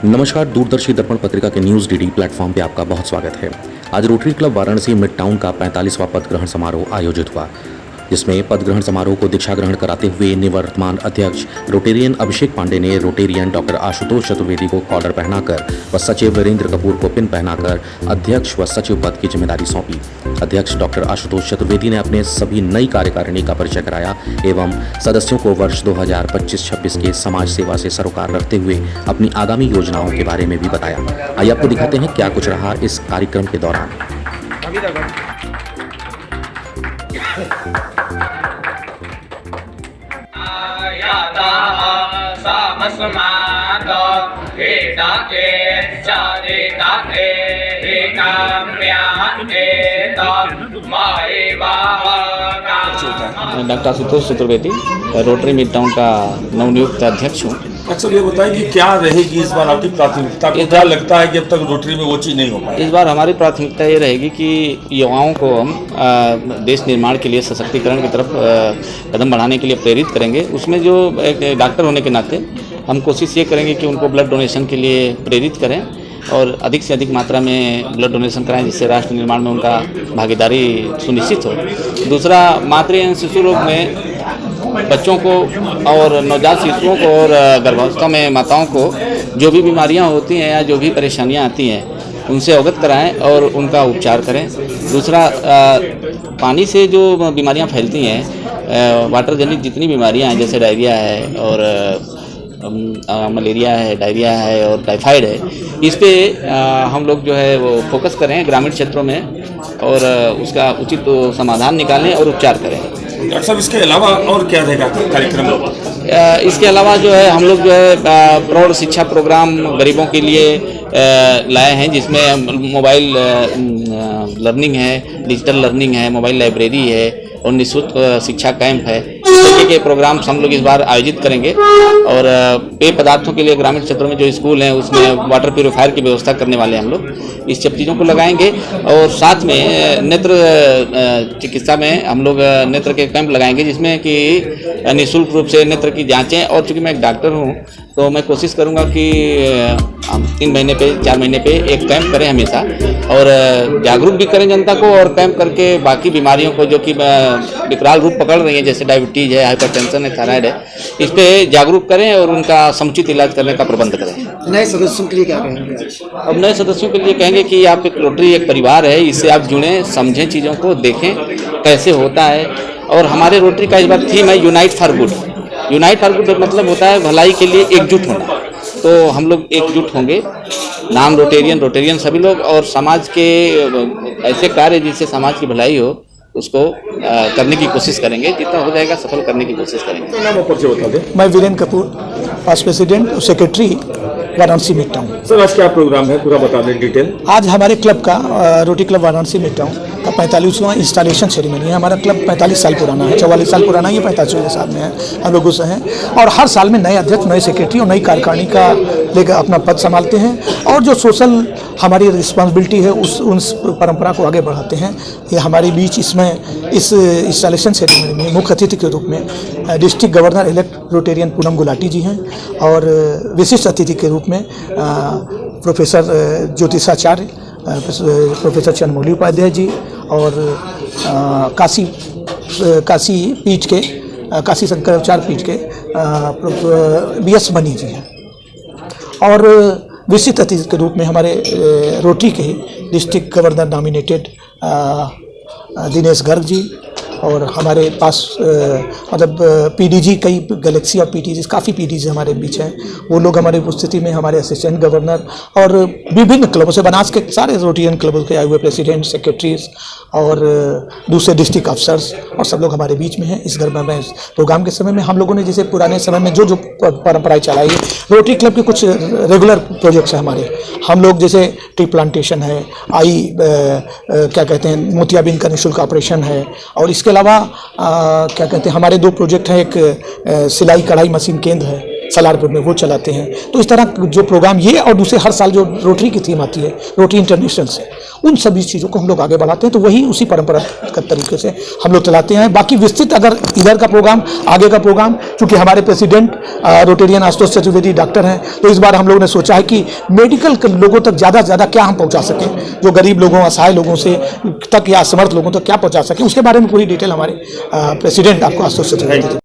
नमस्कार, दूरदर्शी दर्पण पत्रिका के न्यूज़ डीडी प्लेटफॉर्म पे आपका बहुत स्वागत है। आज rotary club Varanasi mid town का 45वां पद ग्रहण समारोह आयोजित हुआ, जिसमें पद ग्रहण समारोह को दीक्षा ग्रहण कराते हुए निवर्तमान अध्यक्ष रोटेरियन अभिषेक पांडे ने रोटेरियन डॉक्टर आशुतोष चतुर्वेदी को कॉलर पहनाकर व सचिव वीरेंद्र कपूर को पिन पहनाकर अध्यक्ष व सचिव पद की जिम्मेदारी सौंपी। अध्यक्ष डॉक्टर आशुतोष चतुर्वेदी ने अपने सभी नई कार्यकारिणी का परिचय कराया एवं सदस्यों को वर्ष 2025-26 के समाज सेवा से सरोकार रखते हुए अपनी आगामी योजनाओं के बारे में भी बताया। आइए आपको दिखाते हैं क्या कुछ रहा इस कार्यक्रम के दौरान। Doctor Ashutosh Chaturvedi, rotary mid town का नवनियुक्त अध्यक्ष हूँ। अच्छा, ये बताइए कि क्या रहेगी इस बार आपकी प्राथमिकता? को क्या लगता है कि अब तक रोटरी में वो चीज़ नहीं हो पाई? इस बार हमारी प्राथमिकता ये रहेगी कि युवाओं को हम देश निर्माण के लिए सशक्तिकरण की तरफ कदम बढ़ाने के लिए प्रेरित करेंगे। उसमें जो एक डॉक्टर होने के नाते हम कोशिश ये करेंगे कि उनको ब्लड डोनेशन के लिए प्रेरित करें और अधिक से अधिक मात्रा में ब्लड डोनेशन कराएं, जिससे राष्ट्र निर्माण में उनका भागीदारी सुनिश्चित हो। दूसरा, मातृ एवं शिशु रोग में बच्चों को और नवजात शिशुओं को और गर्भावस्था में माताओं को जो भी बीमारियां होती हैं या जो भी परेशानियां आती हैं उनसे अवगत कराएं और उनका उपचार करें। दूसरा, पानी से जो बीमारियां फैलती हैं, वाटर जनित जितनी बीमारियां हैं, जैसे डायरिया है और मलेरिया है, डायरिया है और टाइफाइड है, इस पे हम लोग जो है वो फोकस करें ग्रामीण क्षेत्रों में और उसका उचित समाधान निकालें और उपचार करें। डॉक्टर साहब, इसके अलावा और क्या रहेगा कार्यक्रम? इसके अलावा जो है हम लोग जो है प्रौढ़ शिक्षा प्रोग्राम गरीबों के लिए लाए हैं, जिसमें मोबाइल लर्निंग है, डिजिटल लर्निंग है, मोबाइल लाइब्रेरी है और निःशुल्क शिक्षा कैंप है। इस तरीके के प्रोग्राम्स हम लोग इस बार आयोजित करेंगे और पेय पदार्थों के लिए ग्रामीण क्षेत्रों में जो स्कूल हैं उसमें वाटर प्यूरीफायर की व्यवस्था करने वाले हम लोग इस सब चीज़ों को लगाएंगे। और साथ में नेत्र चिकित्सा में हम लोग नेत्र के कैंप लगाएंगे, जिसमें कि निःशुल्क रूप से नेत्र की जाँचें। और चूँकि मैं एक डॉक्टर हूँ तो मैं कोशिश करूँगा कि हम 3 महीने पे 4 महीने पे एक कैंप करें हमेशा और जागरूक भी करें जनता को, और कैंप करके बाकी बीमारियों को जो कि विकराल रूप पकड़ रही हैं, जैसे डायबिटीज़ है, हाइपरटेंशन है, थायराइड है, इस पे जागरूक करें और उनका समुचित इलाज करने का प्रबंध करें। नए सदस्यों के लिए क्या कहेंगे? अब नए सदस्यों के लिए कहेंगे कि आप एक रोटरी एक परिवार है, इससे आप जुड़ें, समझें, चीज़ों को देखें कैसे होता है। और हमारे रोटरी का इस बार थीम है unite for good. Unite for good मतलब होता है भलाई के लिए एकजुट होना। तो हम लोग एकजुट होंगे, नाम रोटेरियन सभी लोग, और समाज के ऐसे कार्य जिससे समाज की भलाई हो उसको करने की कोशिश करेंगे, जितना हो जाएगा सफल करने की कोशिश करेंगे। नाम ऊपर से बता दें। मैं वीरेंद्र कपूर, पास्ट प्रेसिडेंट और secretary Varanasi mid town. Sir, आज क्या प्रोग्राम है, पूरा बता दें डिटेल। आज हमारे क्लब का rotary club Varanasi mid town का 45वां इंस्टॉलेशन सेरेमनी है। हमारा क्लब 45 साल पुराना है, 44 साल पुराना, ये 45वें साल में है हम लोगों से हैं। और हर साल में नए अध्यक्ष, नए सेक्रेटरी और नई कार्यकारिणी का लेकर अपना पद संभालते हैं और जो सोशल हमारी रिस्पॉन्सिबिलिटी है उस परंपरा को आगे बढ़ाते हैं। ये हमारे बीच इसमें इस इंस्टॉलेशन सेरेमनी में मुख्य अतिथि के रूप में district governor elect Rotarian Poonam Gulati ji हैं और विशिष्ट अतिथि के रूप में प्रोफेसर ज्योतिषाचार्य, प्रोफेसर चंद्रमौली उपाध्याय जी और काशी पीठ के काशी शंकराचार्य पीठ के BS बनी जी हैं। और विशिष्ट अतिथि के रूप में हमारे रोटरी के ही district governor nominated Dinesh Garg ji और हमारे पास मतलब PDG, कई गैलेक्सी ऑफ PDG, काफ़ी PDG हमारे बीच हैं। वो लोग हमारी उपस्थिति में हमारे असिस्टेंट गवर्नर और विभिन्न क्लबों से, बनास के सारे रोटेरियन क्लबों के आए हुए प्रेसिडेंट, सेक्रेटरीज और दूसरे डिस्ट्रिक्ट अफसर्स और सब लोग हमारे बीच में हैं। इस घर में प्रोग्राम के समय में हम लोगों ने जैसे पुराने समय में जो परंपराएं चलाई है, रोटरी क्लब के कुछ रेगुलर प्रोजेक्ट्स हैं हमारे। हम लोग जैसे ट्री प्लांटेशन है, क्या कहते हैं, मोतियाबिंद का निःशुल्क ऑपरेशन है, और इसके अलावा क्या कहते हैं, हमारे 2 प्रोजेक्ट हैं। एक सिलाई कढ़ाई मशीन केंद्र है सलारपुर में, वो चलाते हैं। तो इस तरह जो प्रोग्राम ये और दूसरे हर साल जो रोटरी की थीम आती है, रोटरी इंटरनेशनल से, उन सभी चीज़ों को हम लोग आगे बढ़ाते हैं। तो वही उसी परंपरागत तरीके से हम लोग चलाते हैं। बाकी विस्तृत अगर इधर का प्रोग्राम, आगे का प्रोग्राम, चूँकि हमारे president Rotarian Ashutosh Chaturvedi doctor हैं, तो इस बार हम लोगों ने सोचा है कि मेडिकल लोगों तक ज़्यादा से ज़्यादा क्या हम पहुँचा सकें, जो गरीब लोगों, असहाय लोगों से तक या असमर्थ लोगों तक क्या पहुँचा सकें, उसके बारे में पूरी डिटेल हमारे प्रेसिडेंट आपको आशुतोष चतुर्वेदी